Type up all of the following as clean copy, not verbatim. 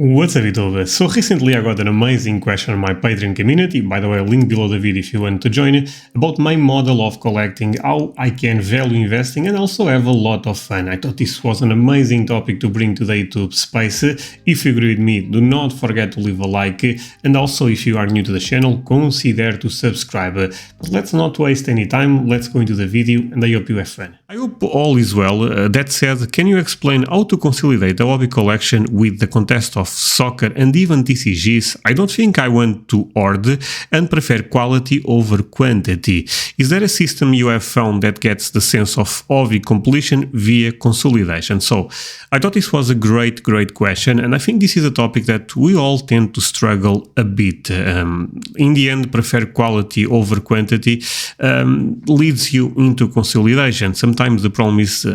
What's up, YouTube? So recently I got an amazing question on my Patreon community, by the way, link below the video if you want to join, about my model of collecting, how I can value investing and also have a lot of fun. I thought this was an amazing topic to bring to the YouTube space. If you agree with me, do not forget to leave a like, and also if you are new to the channel, consider to subscribe. But let's not waste any time, let's go into the video and I hope you have fun. I hope all is well. That said, can you explain how to consolidate a hobby collection with the context of soccer and even TCGs? I don't think I want to hoard and prefer quality over quantity. Is there a system you have found that gets the sense of hobby completion via consolidation? So I thought this was a great question, and I think this is a topic that we all tend to struggle a bit. In the end, prefer quality over quantity leads you into consolidation. Sometimes the problem is,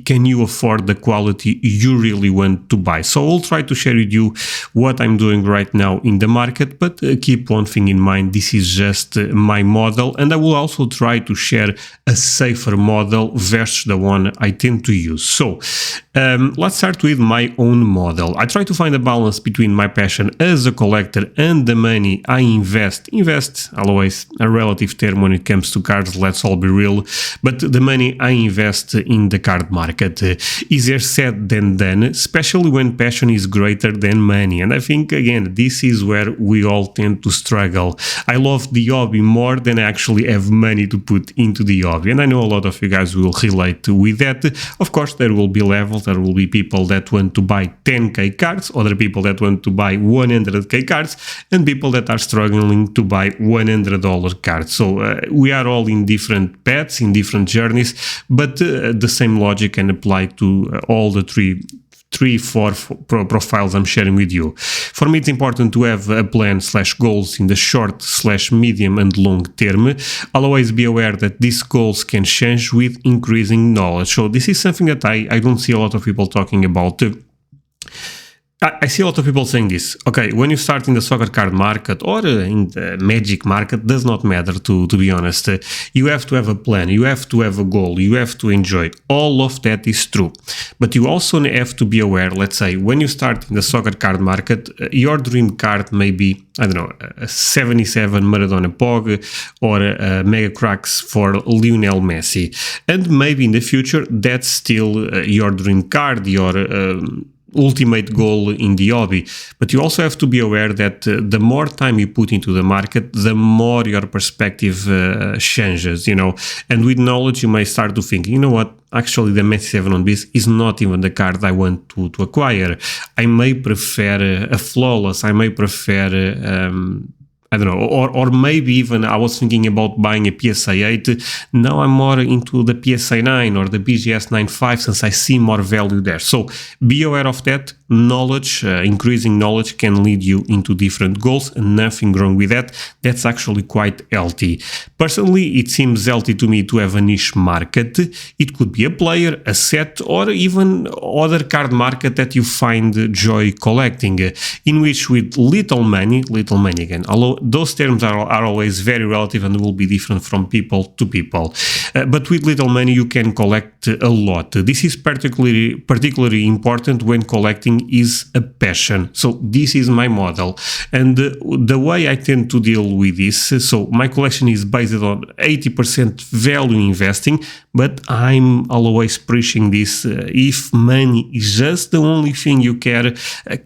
can you afford the quality you really want to buy? So I'll try to share with you what I'm doing right now in the market, but keep one thing in mind, this is just my model, and I will also try to share a safer model versus the one I tend to use. So let's start with my own model. I try to find a balance between my passion as a collector and the money I invest, always a relative term when it comes to cards, let's all be real, but the money I invest in the card market. Easier said than done, especially when passion is greater than money. And I think, again, this is where we all tend to struggle. I love the hobby more than I actually have money to put into the hobby. And I know a lot of you guys will relate with that. Of course, there will be levels. There will be people that want to buy 10k cards, other people that want to buy 100k cards, and people that are struggling to buy $100 cards. So we are all in different paths, in different journeys, but the same logic can apply to all the four profiles I'm sharing with you. For me, it's important to have a plan / goals in the short / medium and long term. I'll always be aware that these goals can change with increasing knowledge. So this is something that I don't see a lot of people talking about. I see a lot of people saying this. Okay, when you start in the soccer card market or in the Magic market, does not matter, to be honest. You have to have a plan, you have to have a goal, you have to enjoy. All of that is true. But you also have to be aware, let's say, when you start in the soccer card market, your dream card may be, I don't know, a 77 Maradona Pog or a Mega Cracks for Lionel Messi. And maybe in the future, that's still your dream card, your ultimate goal in the hobby. But you also have to be aware that the more time you put into the market, the more your perspective changes, and with knowledge you may start to think, you know what, actually the Messi 7 on Bis is not even the card I want to acquire. I may prefer a Flawless, I may prefer I don't know, or maybe even I was thinking about buying a PSA 8. Now I'm more into the PSA 9 or the BGS 9.5 since I see more value there. So be aware of that. Knowledge, increasing knowledge can lead you into different goals, and nothing wrong with that. That's actually quite healthy. Personally, it seems healthy to me to have a niche market. It could be a player, a set, or even other card market that you find joy collecting, in which with little money again, although those terms are always very relative and will be different from people to people. But with little money, you can collect a lot. This is particularly important when collecting is a passion. So this is my model. And the way I tend to deal with this, so my collection is based on 80% value investing, but I'm always preaching this. If money is just the only thing you care,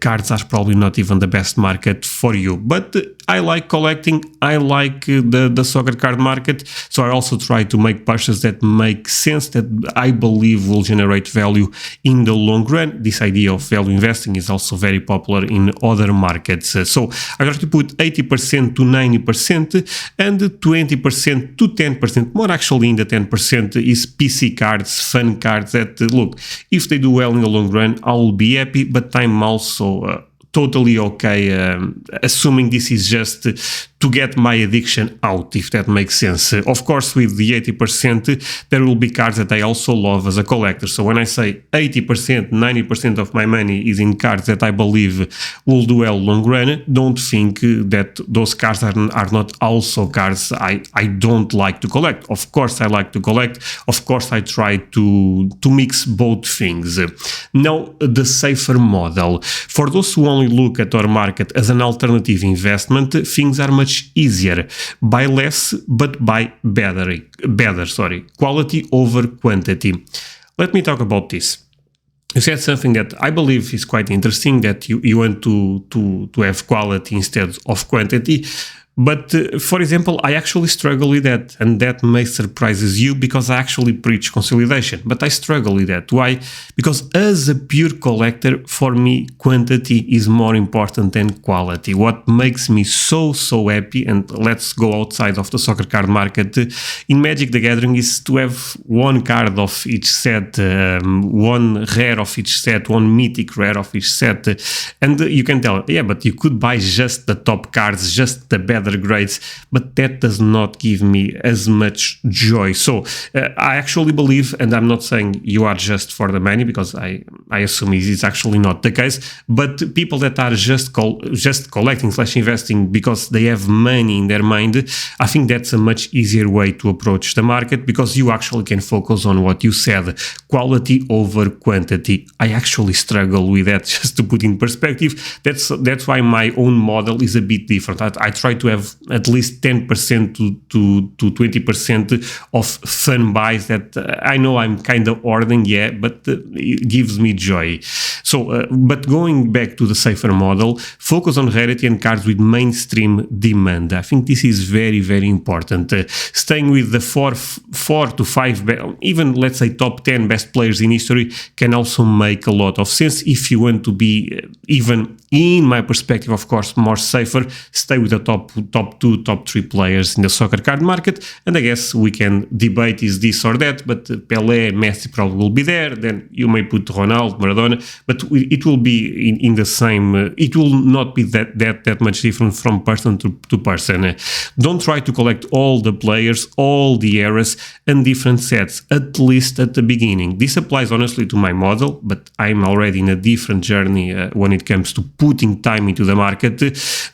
cards are probably not even the best market for you. But I like collecting, I like the soccer card market, so I also try to make purchases that make sense, that I believe will generate value in the long run. This idea of value investing is also very popular in other markets. So I try to put 80% to 90% and 20% to 10%, more actually in the 10% is PC cards, fun cards that, look, if they do well in the long run, I'll be happy, but I'm also totally okay, assuming this is just to get my addiction out, if that makes sense. Of course, with the 80%, there will be cards that I also love as a collector. So when I say 80%, 90% of my money is in cards that I believe will do well long run, don't think that those cards are not also cards I don't like to collect. Of course, I like to collect. Of course, I try to mix both things. Now, the safer model. For those who only only look at our market as an alternative investment, things are much easier. Buy less, but buy better. Quality over quantity. Let me talk about this. You said something that I believe is quite interesting, that you want to have quality instead of quantity. But for example, I actually struggle with that, and that may surprise you because I actually preach consolidation, but I struggle with that. Why? Because as a pure collector, for me, quantity is more important than quality. What makes me so happy, and let's go outside of the soccer card market, in Magic the Gathering is to have one card of each set, one rare of each set, one mythic rare of each set, and you can tell, yeah, but you could buy just the top cards, just the better grades, but that does not give me as much joy. So I actually believe, and I'm not saying you are just for the money, because I assume it's actually not the case, but people that are just collecting / investing because they have money in their mind, I think that's a much easier way to approach the market, because you actually can focus on what you said, quality over quantity. I actually struggle with that, just to put in perspective. That's why my own model is a bit different. I try to have at least 10% to 20% of fun buys that I know I'm kind of ordering, yeah, but it gives me joy. So, but going back to the safer model, focus on rarity and cards with mainstream demand. I think this is very, very important. Staying with the four to five, even let's say top 10 best players in history can also make a lot of sense if you want to be, even in my perspective, of course, more safer. Stay with the top 2, top 3 players in the soccer card market, and I guess we can debate is this or that, but Pelé, Messi probably will be there. Then you may put Ronaldo, Maradona, but it will be in the same. It will not be that much different from person to person. Don't try to collect all the players, all the eras, and different sets, at least at the beginning. This applies honestly to my model, but I'm already in a different journey when it comes to putting time into the market.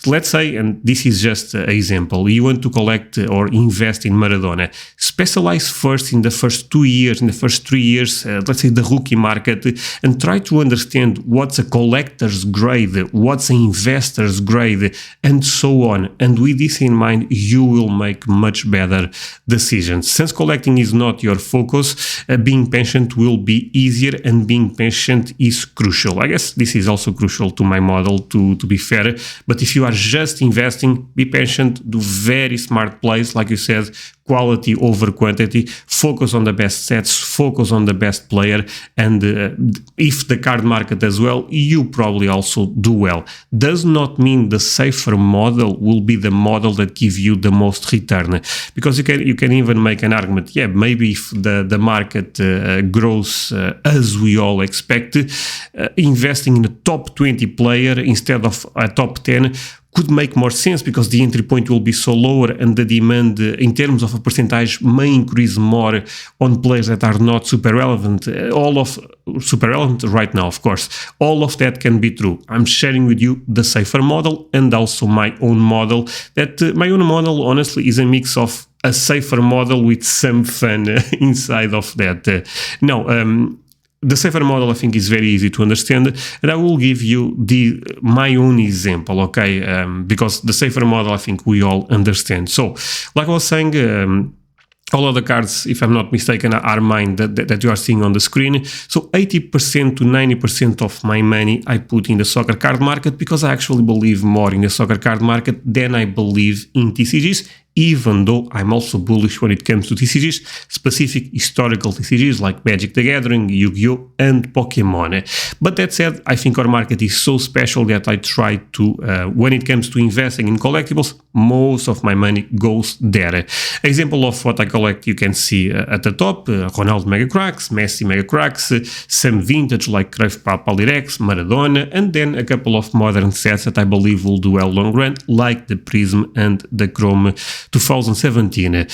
Let's say, and this is just an example, you want to collect or invest in Maradona. Specialize first in the first 2 years, in the first 3 years, let's say the rookie market, and try to understand what's a collector's grade, what's an investor's grade, and so on. And with this in mind, you will make much better decisions. Since collecting is not your focus, being patient will be easier, and being patient is crucial. I guess this is also crucial to my model, to be fair. But if you are just investing, be patient, do very smart plays, like you said, quality over quantity, focus on the best sets, focus on the best player, and if the card market does well, you probably also do well. Does not mean the safer model will be the model that gives you the most return, because you can even make an argument, yeah, maybe if the market grows as we all expect, investing in a top 20 player instead of a top 10 could make more sense, because the entry point will be so lower, and the demand in terms of a percentage may increase more on players that are not super relevant. Super relevant right now, of course. All of that can be true. I'm sharing with you the safer model and also my own model. My own model, honestly, is a mix of a safer model with some fun inside of that. The safer model, I think, is very easy to understand, and I will give you my own example, okay? Because the safer model, I think we all understand. So, like I was saying, all of the cards, if I'm not mistaken, are mine that you are seeing on the screen. So 80% to 90% of my money I put in the soccer card market, because I actually believe more in the soccer card market than I believe in TCGs, even though I'm also bullish when it comes to TCGs, specific historical TCGs like Magic the Gathering, Yu-Gi-Oh! And Pokemon. But that said, I think our market is so special that I try to, when it comes to investing in collectibles, most of my money goes there. Example of what I collect, you can see at the top, Ronaldo Mega Cracks, Messi Mega Cracks, some vintage like Cruyff Pallirex, Maradona, and then a couple of modern sets that I believe will do well long run, like the Prism and the Chrome 2017.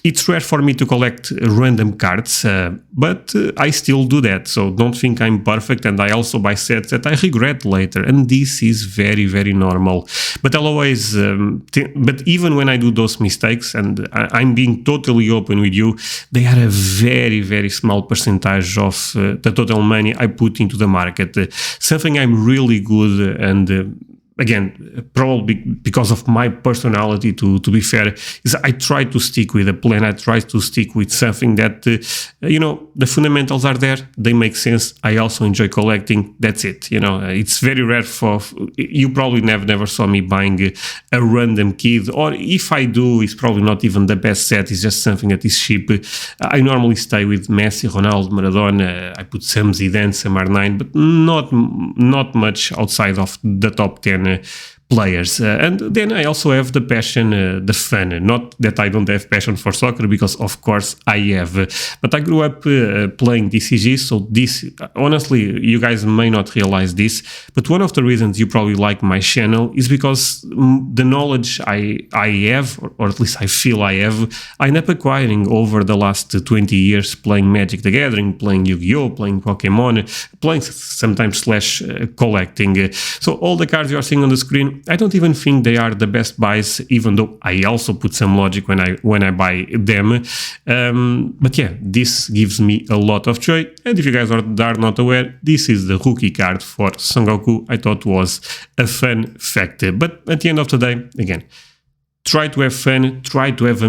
It's rare for me to collect random cards, but I still do that, so don't think I'm perfect, and I also buy sets that I regret later, and this is very, very normal. But I'll always, but even when I do those mistakes, and I'm being totally open with you, they are a very, very small percentage of the total money I put into the market. Something I'm really good and again, probably because of my personality, to be fair, is I try to stick with a plan. I try to stick with something that, the fundamentals are there. They make sense. I also enjoy collecting. That's it. It's very rare you probably never saw me buying a random kid, or if I do, it's probably not even the best set. It's just something that is cheap. I normally stay with Messi, Ronaldo, Maradona. I put some Zidane, some R9, but not much outside of the top 10 players. And then I also have the passion, the fun. Not that I don't have passion for soccer, because of course I have. But I grew up playing TCG, so this, honestly, you guys may not realize this, but one of the reasons you probably like my channel is because the knowledge I have, or at least I feel I have, I end up acquiring over the last 20 years playing Magic the Gathering, playing Yu-Gi-Oh!, playing Pokemon, playing sometimes / collecting. So all the cards you are seeing on the screen, I don't even think they are the best buys, even though I also put some logic when I buy them. But yeah, this gives me a lot of joy. And if you guys are not aware, this is the rookie card for Son Goku. I thought was a fun fact. But at the end of the day, again, try to have fun, try to have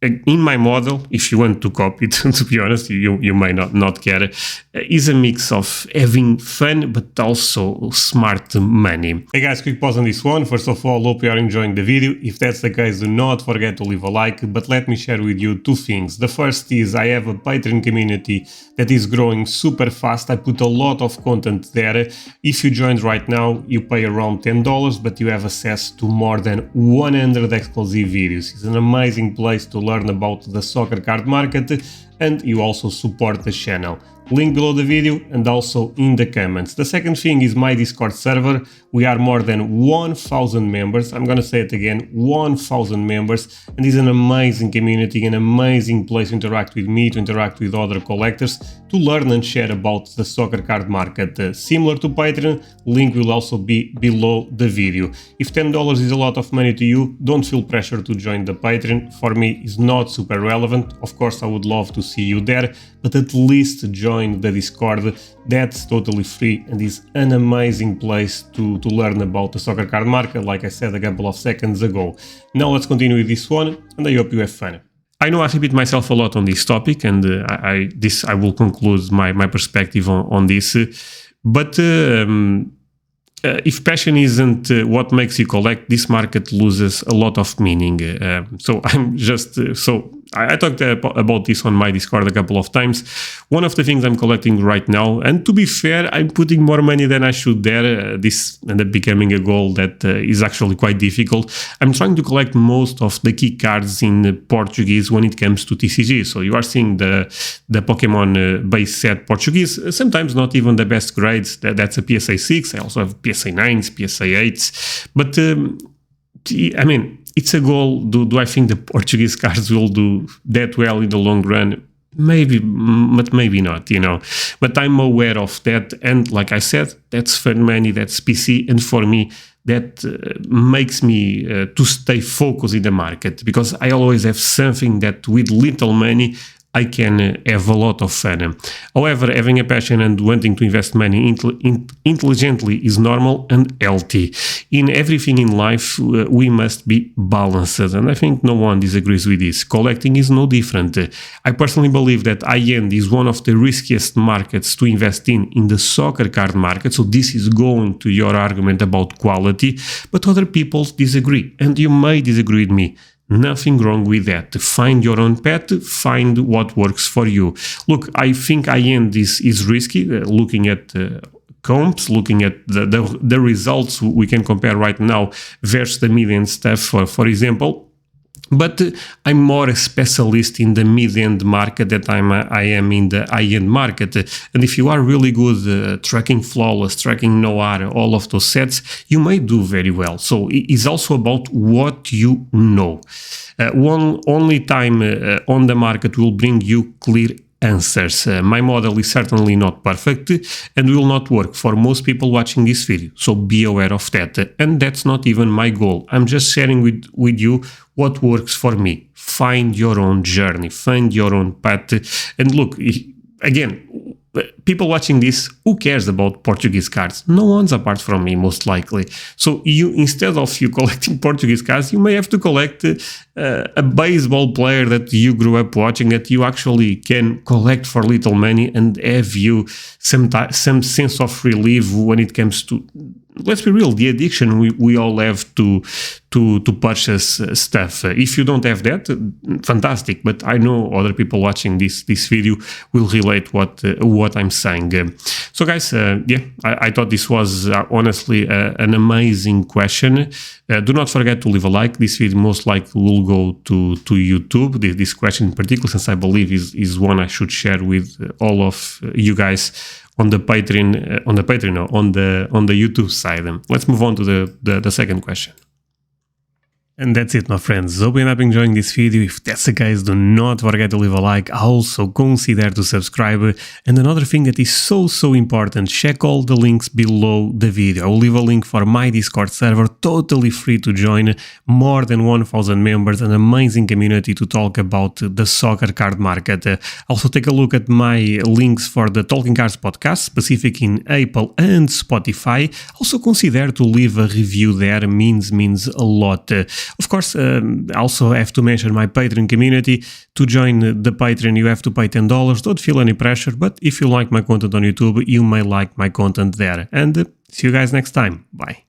in my model, if you want to copy it, to be honest, you may not care, is a mix of having fun but also smart money. Hey guys, quick pause on this one. First of all, hope you are enjoying the video. If that's the case, do not forget to leave a like, but let me share with you two things. The first is I have a Patreon community that is growing super fast. I put a lot of content there. If you joined right now, you pay around $10, but you have access to more than 100 exclusive videos. It's an amazing place to learn about the soccer card market, and you also support the channel. Link below the video and also in the comments. The second thing is my Discord server. We are more than 1,000 members. I'm gonna say it again, 1,000 members, and it's an amazing community, an amazing place to interact with me, to interact with other collectors, to learn and share about the soccer card market. Similar to Patreon, link will also be below the video. If $10 is a lot of money to you, don't feel pressure to join the Patreon. For me, it's not super relevant. Of course, I would love to see you there, but at least join the Discord. That's totally free and is an amazing place to learn about the soccer card market, like I said a couple of seconds ago. Now let's continue with this one, and I hope you have fun. I know I repeat myself a lot on this topic, and I will conclude my perspective on this, but if passion isn't what makes you collect, this market loses a lot of meaning. So I'm just I talked about this on my Discord a couple of times. One of the things I'm collecting right now, and to be fair, I'm putting more money than I should there. This ended up becoming a goal that is actually quite difficult. I'm trying to collect most of the key cards in Portuguese when it comes to TCG. So you are seeing the Pokemon base set Portuguese, sometimes not even the best grades. That's a PSA 6. I also have PSA 9s, PSA 8s. But I mean, it's a goal. Do I think the Portuguese cards will do that well in the long run? Maybe, but maybe not, But I'm aware of that, and like I said, that's fun money, that's PC, and for me, that makes me to stay focused in the market, because I always have something that with little money I can have a lot of fun. However, having a passion and wanting to invest money intelligently is normal and healthy. In everything in life, we must be balanced, and I think no one disagrees with this. Collecting is no different. I personally believe that high-end is one of the riskiest markets to invest in the soccer card market, so this is going to your argument about quality, but other people disagree, and you may disagree with me. Nothing wrong with that. Find your own path, find what works for you. Look, I think high-end is risky, looking at comps, looking at the results we can compare right now versus the median stuff. For example, But I'm more a specialist in the mid-end market that I am in the high-end market. And if you are really good tracking Flawless, tracking Noir, all of those sets, you may do very well. So it's also about what you know. Only time on the market will bring you clear answers. My model is certainly not perfect and will not work for most people watching this video, so be aware of that. And that's not even my goal. I'm just sharing with you what works for me. Find your own journey, find your own path. And look, again, people watching this, who cares about Portuguese cards? No one's apart from me, most likely. So you, instead of you collecting Portuguese cards, you may have to collect a baseball player that you grew up watching, that you actually can collect for little money and have you some sense of relief when it comes to, let's be real, the addiction we all have to purchase stuff. If you don't have that, fantastic. But I know other people watching this video will relate what I'm saying. So guys, yeah, I thought this was honestly an amazing question. Do not forget to leave a like. This video most likely will go to YouTube. This question in particular, since I believe is one I should share with all of you guys on the Patreon, on the YouTube side. Let's move on to the second question. And that's it, my friends. Hope you end up enjoying this video. If that's the case, do not forget to leave a like. Also consider to subscribe. And another thing that is so important, check all the links below the video. I will leave a link for my Discord server, totally free to join. More than 1,000 members, an amazing community to talk about the soccer card market. Also take a look at my links for the Talking Cards podcast, specific in Apple and Spotify. Also consider to leave a review there, means a lot. Of course, I also have to mention my Patreon community. To join the Patreon, you have to pay $10. Don't feel any pressure, but if you like my content on YouTube, you may like my content there. And see you guys next time. Bye.